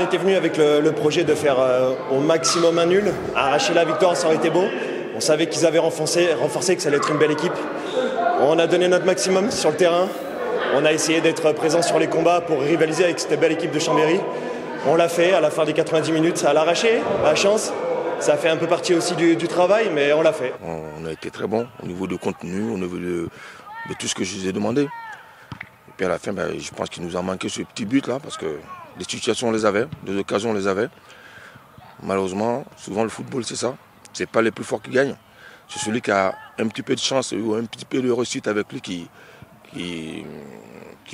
était venu avec le projet de faire au maximum un nul. Arracher la victoire, ça aurait été beau. On savait qu'ils avaient renforcé, que ça allait être une belle équipe. On a donné notre maximum sur le terrain. On a essayé d'être présent sur les combats pour rivaliser avec cette belle équipe de Chambéry. On l'a fait à la fin des 90 minutes. À l'arraché, à la chance. Ça fait un peu partie aussi du travail, mais on l'a fait. On a été très bon au niveau de contenu, au niveau de tout ce que je vous ai demandé. Et puis à la fin, je pense qu'il nous a manqué ce petit but-là, parce que les situations on les avait, les occasions on les avait. Malheureusement, souvent le football c'est ça. C'est pas les plus forts qui gagnent. C'est celui qui a un petit peu de chance ou un petit peu de réussite avec lui qui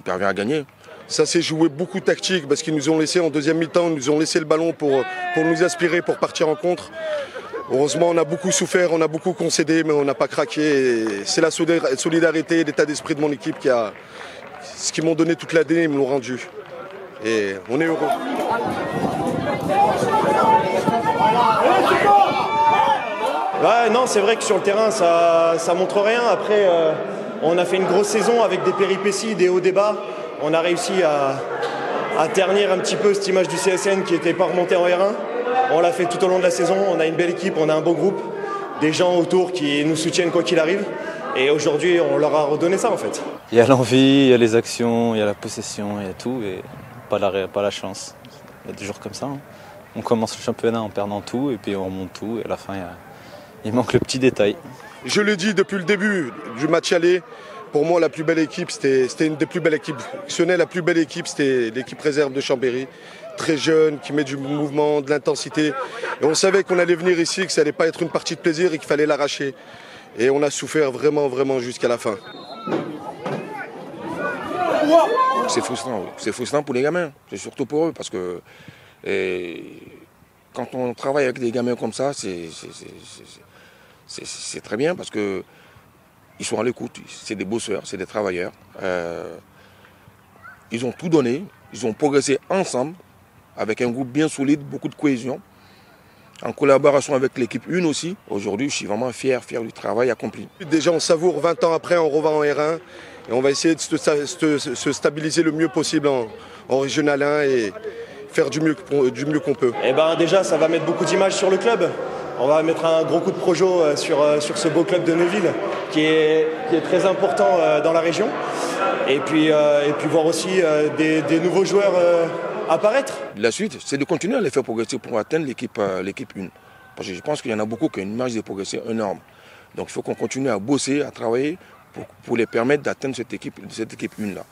parvient à gagner. Ça s'est joué beaucoup tactique parce qu'ils nous ont laissé en deuxième mi-temps, ils nous ont laissé le ballon pour nous aspirer, pour partir en contre. Heureusement, on a beaucoup souffert, on a beaucoup concédé, mais on n'a pas craqué. C'est la solidarité, l'état d'esprit de mon équipe ce qu'ils m'ont donné toute l'année, ils me l'ont rendu. Et on est heureux. Ouais, non, c'est vrai que sur le terrain, ça montre rien. Après, on a fait une grosse saison avec des péripéties, des hauts, des bas. On a réussi à ternir un petit peu cette image du CSN qui n'était pas remontée en R1. On l'a fait tout au long de la saison. On a une belle équipe, on a un beau groupe. Des gens autour qui nous soutiennent quoi qu'il arrive. Et aujourd'hui, on leur a redonné ça en fait. Il y a l'envie, il y a les actions, il y a la possession, il y a tout. Et pas la chance. Il y a des jours comme ça. Hein. On commence le championnat en perdant tout et puis on remonte tout. Et à la fin, il manque le petit détail. Je le dis depuis le début du match aller. Pour moi, la plus belle équipe, c'était une des plus belles équipes. La plus belle équipe, c'était l'équipe réserve de Chambéry. Très jeune, qui met du mouvement, de l'intensité. Et on savait qu'on allait venir ici, que ça n'allait pas être une partie de plaisir et qu'il fallait l'arracher. Et on a souffert vraiment, vraiment jusqu'à la fin. C'est frustrant, oui. C'est frustrant pour les gamins. C'est surtout pour eux, parce que quand on travaille avec des gamins comme ça, c'est très bien, parce que ils sont à l'écoute, c'est des bosseurs, c'est des travailleurs. Ils ont tout donné, ils ont progressé ensemble, avec un groupe bien solide, beaucoup de cohésion, en collaboration avec l'équipe 1 aussi. Aujourd'hui, je suis vraiment fier du travail accompli. Déjà, on savoure 20 ans après, on revient en R1, et on va essayer de se stabiliser le mieux possible en Régional 1 et faire du mieux qu'on peut. Et déjà, ça va mettre beaucoup d'images sur le club. On va mettre un gros coup de projo sur ce beau club de Neuville qui est très important dans la région. Et puis voir aussi des nouveaux joueurs apparaître. La suite, c'est de continuer à les faire progresser pour atteindre l'équipe 1. Parce que je pense qu'il y en a beaucoup qui ont une marge de progresser énorme. Donc il faut qu'on continue à bosser, à travailler pour les permettre d'atteindre cette équipe 1 là.